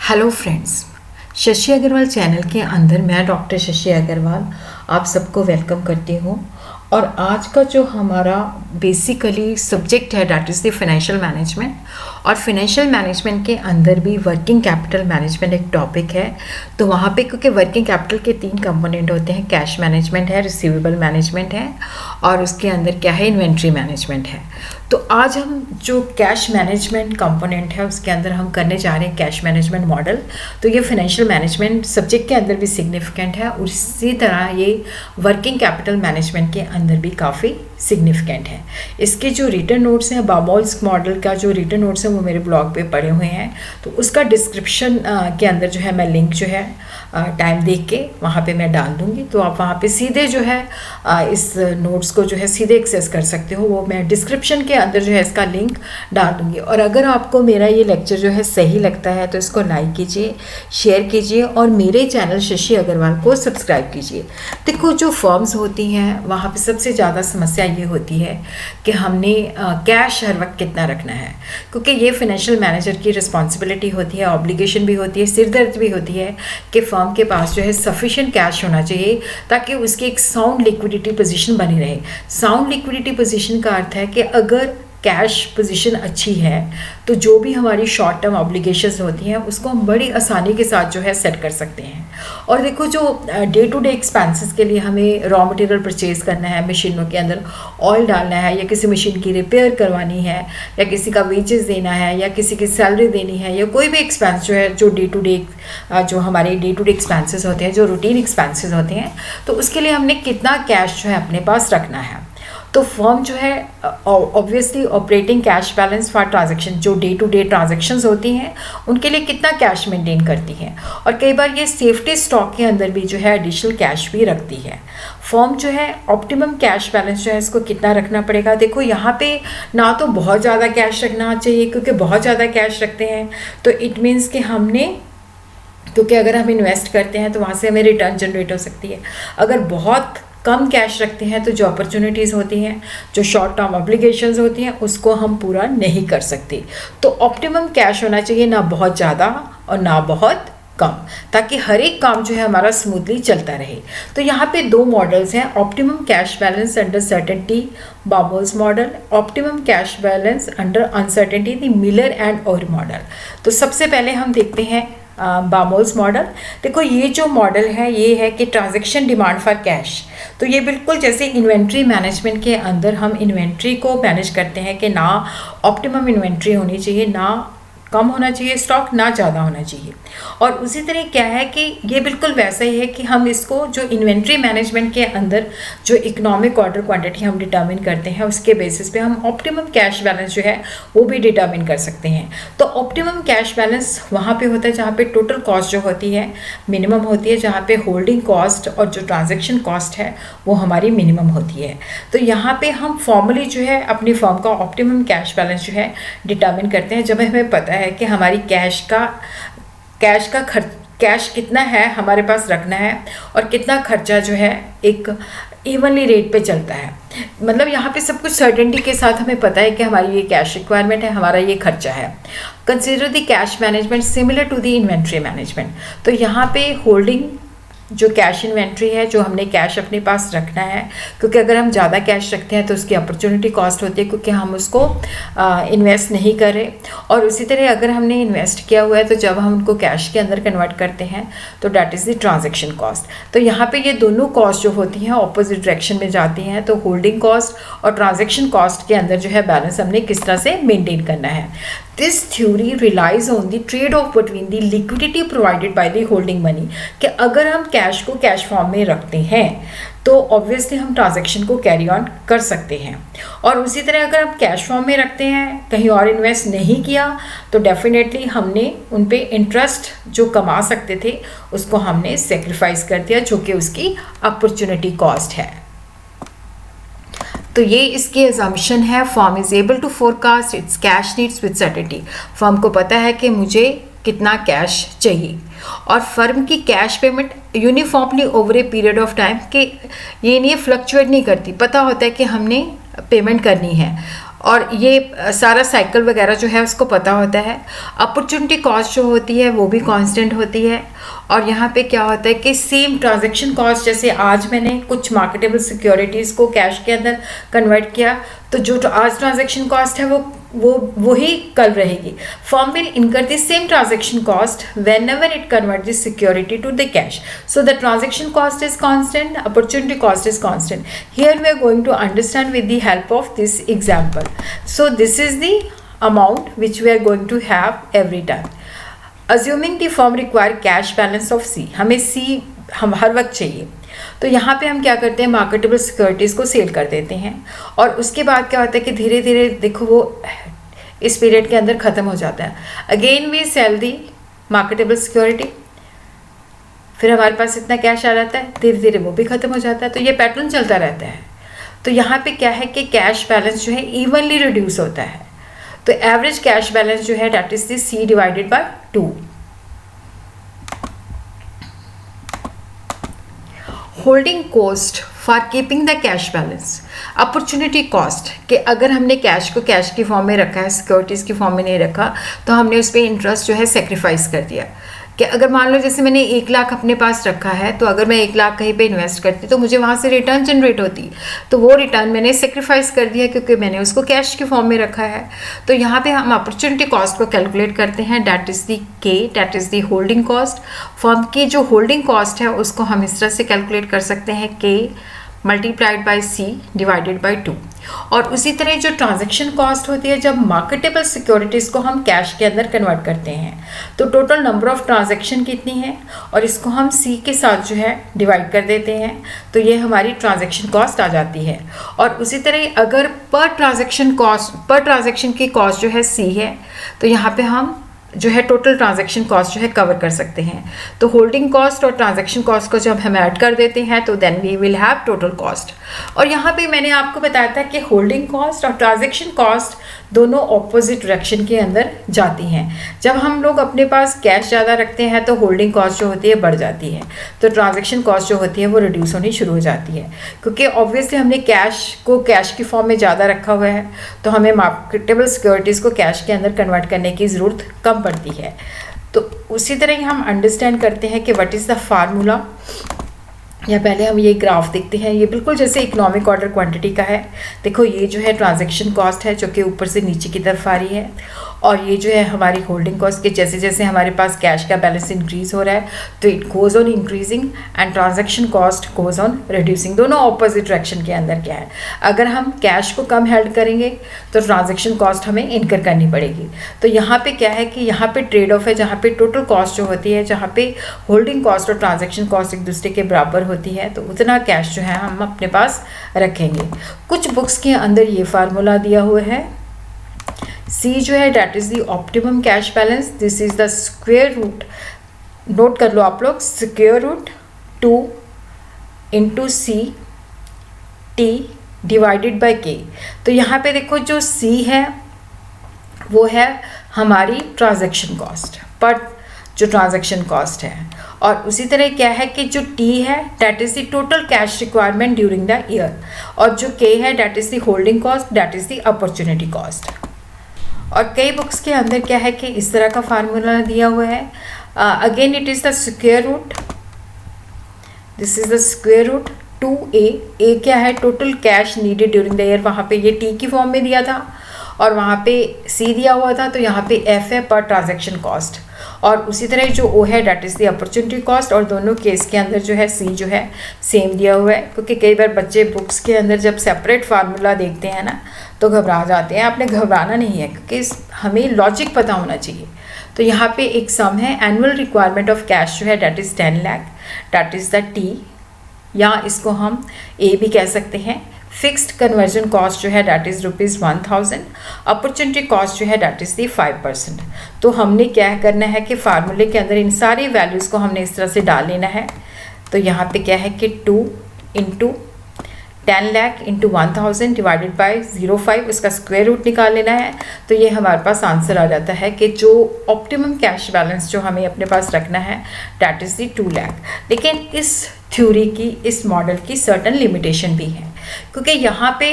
Hello friends, Shashi Agarwal channel के अंदर मैं डॉक्टर शशि अग्रवाल आप सबको वेलकम करती हूँ। और आज का जो हमारा बेसिकली सब्जेक्ट है that is the financial management. और फाइनेंशियल मैनेजमेंट के अंदर भी वर्किंग कैपिटल मैनेजमेंट एक टॉपिक है। तो वहाँ पे क्योंकि वर्किंग कैपिटल के 3 कंपोनेंट होते हैं, कैश मैनेजमेंट है, रिसीवेबल मैनेजमेंट है और उसके अंदर क्या है, इन्वेंट्री मैनेजमेंट है। तो आज हम जो कैश मैनेजमेंट कंपोनेंट है उसके अंदर हम करने जा रहे हैं कैश मैनेजमेंट मॉडल। तो ये फाइनेंशियल मैनेजमेंट सब्जेक्ट के अंदर भी सिग्निफिकेंट है, उसी तरह ये वर्किंग कैपिटल मैनेजमेंट के अंदर भी काफ़ी सिग्निफिकेंट है। इसके जो रिटन नोट्स हैं, बामोल्स मॉडल का जो रिटन नोट्स हैं वो मेरे ब्लॉग पे पड़े हुए हैं, तो उसका डिस्क्रिप्शन के अंदर जो है मैं लिंक जो है टाइम देख के वहाँ पे मैं डाल दूँगी। तो आप वहाँ पे सीधे जो है इस नोट्स को जो है सीधे एक्सेस कर सकते हो, वो मैं डिस्क्रिप्शन के अंदर जो है इसका लिंक डाल दूँगी। और अगर आपको मेरा ये लेक्चर जो है सही लगता है तो इसको लाइक कीजिए, शेयर कीजिए और मेरे चैनल शशि अग्रवाल को सब्सक्राइब कीजिए। देखो, जो फर्म्स होती हैं वहाँ पे सबसे ज़्यादा समस्या ये होती है कि हमने कैश हर वक्त कितना रखना है, क्योंकि ये फाइनेंशियल मैनेजर की रिस्पॉन्सिबिलिटी होती है, ऑब्लिगेशन भी होती है, सिरदर्द भी होती है कि फर्म के पास जो है सफिशिएंट कैश होना चाहिए ताकि उसकी एक साउंड लिक्विडिटी पोजीशन बनी रहे। साउंड लिक्विडिटी पोजीशन का अर्थ है कि अगर कैश पोजीशन अच्छी है तो जो भी हमारी शॉर्ट टर्म ऑब्लिगेशंस होती हैं उसको हम बड़ी आसानी के साथ जो है सेट कर सकते हैं। और देखो, जो डे टू डे एक्सपेंसेस के लिए हमें रॉ मटेरियल परचेज करना है, मशीनों के अंदर ऑयल डालना है, या किसी मशीन की रिपेयर करवानी है, या किसी का वेजेस देना है, या किसी की सैलरी देनी है, या कोई भी एक्सपेंस जो है जो डे टू डे जो हमारे डे टू डे एक्सपेंसेस होते हैं, जो रूटीन एक्सपेंसेस होते हैं, तो उसके लिए हमने कितना कैश जो है अपने पास रखना है। तो फर्म जो है obviously operating cash balance for transaction, जो डे टू डे ट्रांजैक्शंस होती हैं उनके लिए कितना कैश मेंटेन करती है। और कई बार ये सेफ्टी स्टॉक के अंदर भी जो है एडिशनल कैश भी रखती है। फर्म जो है ऑप्टिमम कैश बैलेंस जो है इसको कितना रखना पड़ेगा। देखो, यहाँ पे ना तो बहुत ज़्यादा कैश रखना चाहिए, क्योंकि बहुत ज़्यादा कैश रखते हैं तो इट मीन्स कि हमने, क्योंकि अगर हम इन्वेस्ट करते हैं तो वहाँ से हमें रिटर्न जनरेट हो सकती है। अगर बहुत कम कैश रखते हैं तो जो अपॉर्चुनिटीज़ होती हैं, जो शॉर्ट टर्म ऑब्लिगेशंस होती हैं, उसको हम पूरा नहीं कर सकते। तो ऑप्टिमम कैश होना चाहिए, ना बहुत ज़्यादा और ना बहुत कम, ताकि हर एक काम जो है हमारा स्मूथली चलता रहे। तो यहाँ पे 2 मॉडल्स हैं, optimum cash balance under certainty Baumol's model, optimum cash balance under uncertainty the Miller and Orr model. तो सबसे पहले हम देखते हैं बामोल्स मॉडल। देखो, ये जो मॉडल है ये है कि ट्रांजैक्शन डिमांड फॉर कैश। तो ये बिल्कुल जैसे इन्वेंट्री मैनेजमेंट के अंदर हम इन्वेंट्री को मैनेज करते हैं कि ना ऑप्टिमम इन्वेंट्री होनी चाहिए, ना कम होना चाहिए स्टॉक, ना ज़्यादा होना चाहिए। और उसी तरह क्या है कि ये बिल्कुल वैसा ही है कि हम इसको जो इन्वेंट्री मैनेजमेंट के अंदर जो इकोनॉमिक ऑर्डर क्वांटिटी हम डिटर्मिन करते हैं उसके बेसिस पे हम ऑप्टिमम कैश बैलेंस जो है वो भी डिटर्मिन कर सकते हैं। तो ऑप्टिमम कैश बैलेंस वहाँ पे होता है जहाँ पे टोटल कॉस्ट जो होती है मिनिमम होती है, जहाँ पे होल्डिंग कॉस्ट और जो ट्रांजेक्शन कॉस्ट है वो हमारी मिनिमम होती है। तो यहाँ पे हम फॉर्मली जो है अपनी फर्म का ऑप्टिमम कैश बैलेंस जो है डिटर्मिन करते हैं जब हमें पता है कि हमारी कैश कितना है हमारे पास रखना है और कितना खर्चा जो है एक इवनली रेट पे चलता है। मतलब यहाँ पे सब कुछ सर्टेनिटी के साथ हमें पता है कि हमारी ये कैश रिक्वायरमेंट है, हमारा ये खर्चा है। Consider the cash management similar to the inventory management. तो यहाँ पे होल्डिंग जो कैश इन्वेंट्री है, जो हमने कैश अपने पास रखना है, क्योंकि अगर हम ज़्यादा कैश रखते हैं तो उसकी अपॉर्चुनिटी कॉस्ट होती है क्योंकि हम उसको इन्वेस्ट नहीं कर रहे। और उसी तरह अगर हमने इन्वेस्ट किया हुआ है तो जब हम उनको कैश के अंदर कन्वर्ट करते हैं तो that is the transaction cost. तो यहाँ पे ये दोनों कॉस्ट जो होती हैं ऑपोजिट डायरेक्शन में जाती हैं। तो होल्डिंग कॉस्ट और ट्रांजैक्शन कॉस्ट के अंदर जो है बैलेंस हमने किस तरह से मेनटेन करना है। This theory relies on the trade-off between the liquidity provided by the holding money, कि अगर हम कैश को कैश फॉर्म में रखते हैं तो ऑब्वियसली हम ट्रांजैक्शन को कैरी ऑन कर सकते हैं। और उसी तरह अगर हम कैश फॉर्म में रखते हैं, कहीं और इन्वेस्ट नहीं किया, तो डेफिनेटली हमने उन पे इंटरेस्ट जो कमा सकते थे उसको हमने सेक्रीफाइस कर दिया, जो कि उसकी अपॉर्चुनिटी कॉस्ट है। तो ये इसकी अजम्पशन है, firm is able to forecast its cash needs with certainty. Firm को पता है कि मुझे कितना कैश चाहिए और फर्म की cash payment uniformly over a period of time, कि ये नहीं फ्लक्चुएट नहीं करती, पता होता है कि हमने पेमेंट करनी है। और ये सारा साइकिल वगैरह जो है उसको पता होता है। अपॉर्चुनिटी कॉस्ट जो होती है वो भी कांस्टेंट होती है। और यहाँ पे क्या होता है कि सेम ट्रांजैक्शन कॉस्ट, जैसे आज मैंने कुछ मार्केटेबल सिक्योरिटीज़ को कैश के अंदर कन्वर्ट किया, तो जो आज ट्रांजैक्शन कॉस्ट है वो ही कल रहेगी। Firm will incur the same transaction cost whenever it convert this security to the cash. So the transaction cost is constant, opportunity cost is constant. Here we are going to understand with the help of this example. So this is the amount which we are going to have every time. Assuming the firm require cash balance of C, हमें C हम हर वक्त चाहिए, तो यहाँ पे हम क्या करते हैं, मार्केटेबल सिक्योरिटीज़ को सेल कर देते हैं। और उसके बाद क्या होता है कि धीरे धीरे देखो वो इस पीरियड के अंदर ख़त्म हो जाता है। Again we sell the marketable security, फिर हमारे पास इतना कैश आ जाता है, धीरे धीरे वो भी ख़त्म हो जाता है। तो ये पैटर्न चलता रहता है। तो यहाँ पे क्या है कि कैश बैलेंस जो है इवनली रिड्यूस होता है। तो एवरेज कैश बैलेंस जो है that is the C divided by 2। Holding cost for keeping the cash balance, opportunity cost कि अगर हमने कैश को कैश की फॉर्म में रखा है, सिक्योरिटीज़ की फॉर्म में नहीं रखा, तो हमने उस पर इंटरेस्ट जो है सेक्रीफाइस कर दिया। कि अगर मान लो जैसे मैंने 1 लाख अपने पास रखा है, तो अगर मैं 1 लाख कहीं पे इन्वेस्ट करती तो मुझे वहाँ से रिटर्न जनरेट होती, तो वो रिटर्न मैंने सेक्रीफाइस कर दिया क्योंकि मैंने उसको कैश की फॉर्म में रखा है। तो यहाँ पे हम अपॉर्चुनिटी कॉस्ट को कैलकुलेट करते हैं, डैट इज़ दी के, that is the holding cost. Firm की जो होल्डिंग कॉस्ट है उसको हम इस तरह से कैलकुलेट कर सकते हैं, K multiplied by C divided by 2। और उसी तरह जो ट्रांजैक्शन कॉस्ट होती है, जब मार्केटेबल सिक्योरिटीज़ को हम कैश के अंदर कन्वर्ट करते हैं, तो टोटल नंबर ऑफ ट्रांजैक्शन कितनी है और इसको हम सी के साथ जो है डिवाइड कर देते हैं, तो ये हमारी ट्रांजैक्शन कॉस्ट आ जाती है। और उसी तरह अगर पर ट्रांजैक्शन की कॉस्ट जो है सी है, तो यहाँ पे हम जो है टोटल ट्रांजैक्शन कॉस्ट जो है कवर कर सकते हैं। तो होल्डिंग कॉस्ट और ट्रांजैक्शन कॉस्ट को जब हम ऐड कर देते हैं तो then we will have total cost. और यहाँ पे मैंने आपको बताया था कि होल्डिंग कॉस्ट और ट्रांजैक्शन कॉस्ट दोनों ऑपोजिट डायरेक्शन के अंदर जाती हैं। जब हम लोग अपने पास कैश ज़्यादा रखते हैं तो होल्डिंग कॉस्ट जो होती है बढ़ जाती है, तो ट्रांजैक्शन कॉस्ट जो होती है वो रिड्यूस होनी शुरू हो जाती है, क्योंकि ऑब्वियसली हमने कैश को कैश की फॉर्म में ज़्यादा रखा हुआ है, तो हमें मार्केटेबल सिक्योरिटीज़ को कैश के अंदर कन्वर्ट करने की ज़रूरत कम पड़ती है। तो उसी तरह ही हम अंडरस्टैंड करते हैं कि व्हाट इज़ द फार्मूला। या पहले हम ये ग्राफ देखते हैं, ये बिल्कुल जैसे इकोनॉमिक ऑर्डर क्वांटिटी का है। देखो ये जो है ट्रांजैक्शन कॉस्ट है जो कि ऊपर से नीचे की तरफ आ रही है, और ये जो है हमारी होल्डिंग कॉस्ट के जैसे जैसे हमारे पास कैश का बैलेंस इंक्रीज हो रहा है तो it goes on increasing and transaction cost goes on reducing. दोनों ऑपोजिट डायरेक्शन के अंदर क्या है, अगर हम कैश को कम हेल्ड करेंगे तो ट्रांजैक्शन कॉस्ट हमें इनकर करनी पड़ेगी। तो यहाँ पे क्या है कि यहाँ पे ट्रेड ऑफ है, जहाँ पे टोटल कॉस्ट जो होती है, जहाँ पे होल्डिंग कॉस्ट और ट्रांजैक्शन कॉस्ट एक दूसरे के बराबर होती है, तो उतना कैश जो है हम अपने पास रखेंगे। कुछ बुक्स के अंदर ये फार्मूला दिया हुआ है, C जो है that is the optimum cash balance, this is the square root, note कर लो आप लोग, square root 2 into C T divided by K. तो यहाँ पे देखो जो C है वो है हमारी ट्रांजैक्शन कॉस्ट, पर जो ट्रांजैक्शन कॉस्ट है, और उसी तरह क्या है कि जो T है that is the total cash requirement during the year, और जो K है that is the holding cost, that is the opportunity cost. और कई बुक्स के अंदर क्या है कि इस तरह का फार्मूला दिया हुआ है, again it is the square root, this is the square root 2a, a क्या है total cash needed during the year, वहाँ पे ये T की फॉर्म में दिया था और वहाँ पे C दिया हुआ था, तो यहाँ पे F है पर ट्रांजैक्शन कॉस्ट, और उसी तरह जो O है that is the opportunity cost. और दोनों केस के अंदर जो है C जो है सेम दिया हुआ है, क्योंकि कई बार बच्चे बुक्स के अंदर जब सेपरेट फार्मूला देखते हैं ना तो घबरा जाते हैं। आपने घबराना नहीं है, क्योंकि हमें लॉजिक पता होना चाहिए। तो यहाँ पे एक सम है, एनुअल रिक्वायरमेंट ऑफ कैश जो है that is 10 lakh, that is the T, या इसको हम A भी कह सकते हैं। फिक्स्ड कन्वर्जन कॉस्ट जो है डैट इज़ ₹1000, अपॉर्चुनिटी कॉस्ट जो है डैट इज़ दी 5%। तो हमने क्या करना है कि फार्मूले के अंदर इन सारी वैल्यूज़ को हमने इस तरह से डाल लेना है। तो यहाँ पे क्या है कि 2 into 10 lakh into 1000 divided by 0.5, उसका स्क्वायर रूट निकाल लेना है। तो ये हमारे पास आंसर आ जाता है कि जो ऑप्टिमम कैश बैलेंस जो हमें अपने पास रखना है डैट इज़ दी 2 लाख। लेकिन इस थ्योरी की, इस मॉडल की सर्टन लिमिटेशन भी है, क्योंकि यहाँ पे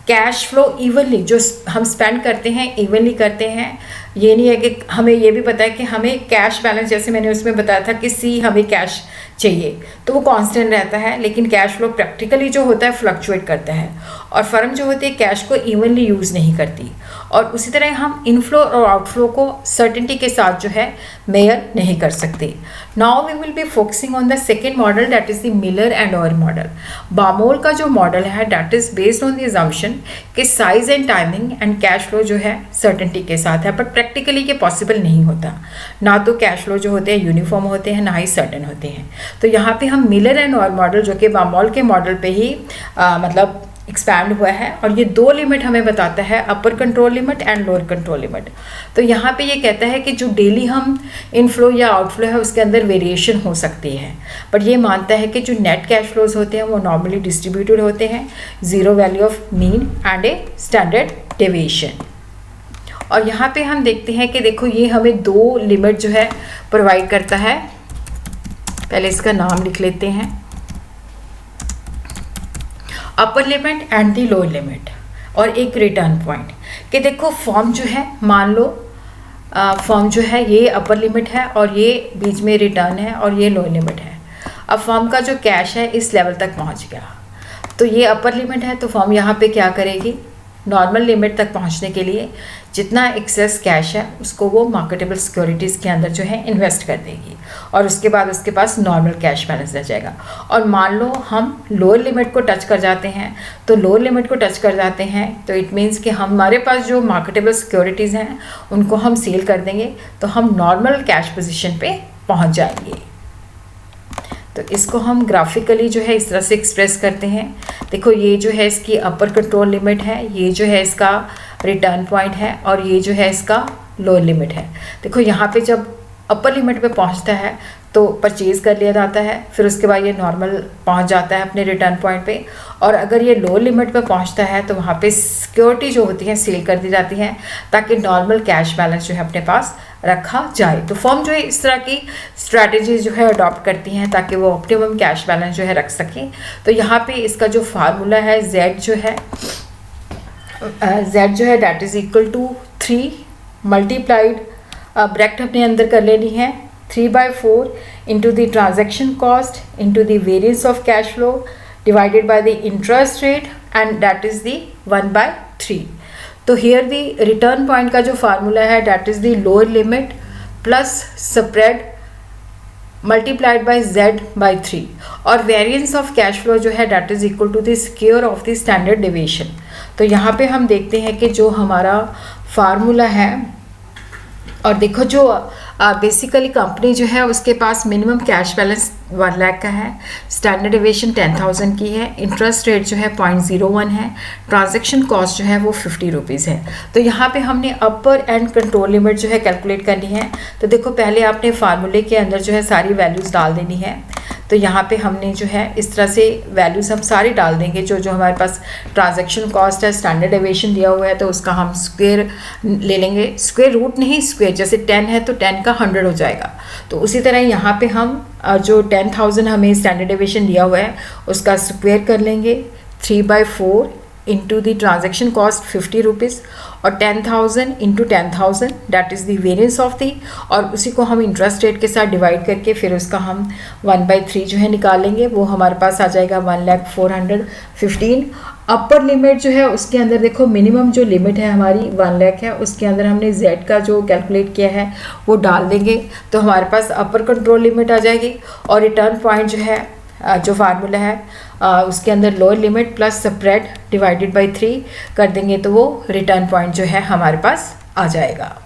कैश फ्लो इवनली जो हम स्पेंड करते हैं इवनली करते हैं। ये नहीं है कि हमें ये भी पता है कि हमें कैश बैलेंस, जैसे मैंने उसमें बताया था कि सी हमें कैश चाहिए तो वो कांस्टेंट रहता है, लेकिन कैश फ्लो प्रैक्टिकली जो होता है फ्लक्चुएट करता है और फर्म जो होती है कैश को इवनली यूज़ नहीं करती। और उसी तरह हम इनफ्लो और आउटफ्लो को सर्टेनिटी के साथ जो है मेयर नहीं कर सकते। Now we will be focusing on the second model, that is the Miller and Orr model. Baumol का जो मॉडल है that is based on the assumption कि size and timing and cash flow जो है certainty के साथ है, but practically ये पॉसिबल नहीं होता। ना तो कैश फ्लो जो होते हैं यूनिफॉर्म होते हैं, ना ही सर्टेन होते हैं। तो यहाँ पे हम मिलर एंड ओयर मॉडल जो कि बामोल के मॉडल पे ही मतलब एक्सपैंड हुआ है, और ये दो लिमिट हमें बताता है, upper control limit and lower control limit. तो यहाँ पे ये कहता है कि जो डेली हम इनफ्लो या आउटफ्लो है उसके अंदर वेरिएशन हो सकती है, बट ये मानता है कि जो नेट कैश फ्लोज होते हैं वो नॉर्मली डिस्ट्रीब्यूटेड होते हैं, zero value of mean and a standard deviation. और यहाँ पे हम देखते हैं कि देखो ये हमें दो लिमिट जो है प्रोवाइड करता है। पहले इसका नाम लिख लेते हैं, upper limit and the lower limit, और एक रिटर्न पॉइंट कि देखो फॉर्म जो है, मान लो फॉर्म जो है ये अपर लिमिट है और ये बीच में रिटर्न है और ये लोअर लिमिट है। अब फॉर्म का जो कैश है इस लेवल तक पहुंच गया, तो ये अपर लिमिट है, तो फॉर्म यहाँ पे क्या करेगी, नॉर्मल लिमिट तक पहुंचने के लिए जितना एक्सेस कैश है उसको वो मार्केटेबल सिक्योरिटीज़ के अंदर जो है इन्वेस्ट कर देगी, और उसके बाद उसके पास नॉर्मल कैश बैलेंस रह जाएगा। और मान लो हम लोअर लिमिट को टच कर जाते हैं, तो लोअर लिमिट को टच कर जाते हैं तो इट मीन्स कि हमारे पास जो मार्केटेबल सिक्योरिटीज़ हैं उनको हम सेल कर देंगे, तो हम नॉर्मल कैश पोजीशन पे पहुंच जाएंगे। तो इसको हम ग्राफिकली जो है इस तरह से एक्सप्रेस करते हैं। देखो ये जो है इसकी अपर कंट्रोल लिमिट है, ये जो है इसका रिटर्न पॉइंट है, और ये जो है इसका लोअर लिमिट है। देखो यहाँ पे जब अपर लिमिट पे पहुँचता है तो परचेज कर लिया जाता है, फिर उसके बाद ये नॉर्मल पहुँच जाता है अपने रिटर्न पॉइंट पे, और अगर ये लोअर लिमिट पे पहुँचता है तो वहाँ पे सिक्योरिटी जो होती है सेल कर दी जाती है ताकि नॉर्मल कैश बैलेंस जो है अपने पास रखा जाए। तो फर्म जो है इस तरह की स्ट्रैटेजी जो है अडॉप्ट करती हैं ताकि वो ऑप्टिमम कैश बैलेंस जो है रख सकें। तो यहाँ पे इसका जो फार्मूला है Z जो है that is equal to 3 multiplied, bracket अपने अंदर कर लेनी है, 3/4 into the transaction cost into the variance of cash flow divided by the interest rate and that is the 1/3। तो हियर द रिटर्न पॉइंट का जो फार्मूला है that is the lower limit plus spread multiplied by Z/3, और variance of cash flow जो है that is equal to the square of the standard deviation. तो यहाँ पे हम देखते हैं कि जो हमारा फार्मूला है, और देखो जो बेसिकली कंपनी जो है उसके पास मिनिमम कैश बैलेंस 1 लाख का है, स्टैंडर्ड डेविएशन 10,000 की है, इंटरेस्ट रेट जो है 0.01 है, ट्रांजैक्शन कॉस्ट जो है वो 50 रुपीज़ है। तो यहाँ पे हमने अपर एंड कंट्रोल लिमिट जो है कैलकुलेट करनी है। तो देखो पहले आपने फार्मूले के अंदर जो है सारी वैल्यूज़ डाल देनी है। तो यहाँ पे हमने जो है इस तरह से वैल्यूज़ हम सारी डाल देंगे, जो हमारे पास ट्रांजैक्शन कॉस्ट है, स्टैंडर्ड डेविएशन दिया हुआ है तो उसका हम स्क्वायर ले लेंगे, स्क्वायर रूट नहीं स्क्वायर, जैसे 10 है तो 10 का 100 हो जाएगा। तो उसी तरह यहाँ पे हम जो 10,000 हमें स्टैंडर्ड डेविएशन दिया हुआ है उसका स्क्वायर कर लेंगे, 3/4 into the transaction cost 50 rupees, और 10,000 into 10,000 that is the variance of the, और उसी को हम इंटरेस्ट रेट के साथ डिवाइड करके फिर उसका हम 1/3 जो है निकालेंगे, वो हमारे पास आ जाएगा 1,415,000। अपर लिमिट जो है उसके अंदर देखो मिनिमम जो लिमिट है हमारी 1 लाख है, उसके अंदर हमने Z का जो कैलकुलेट किया है वो डाल देंगे, तो हमारे पास अपर कंट्रोल लिमिट आ जाएगी, और रिटर्न पॉइंट जो है जो फार्मूला है उसके अंदर lower limit plus spread divided by 3 कर देंगे, तो वो रिटर्न पॉइंट जो है हमारे पास आ जाएगा।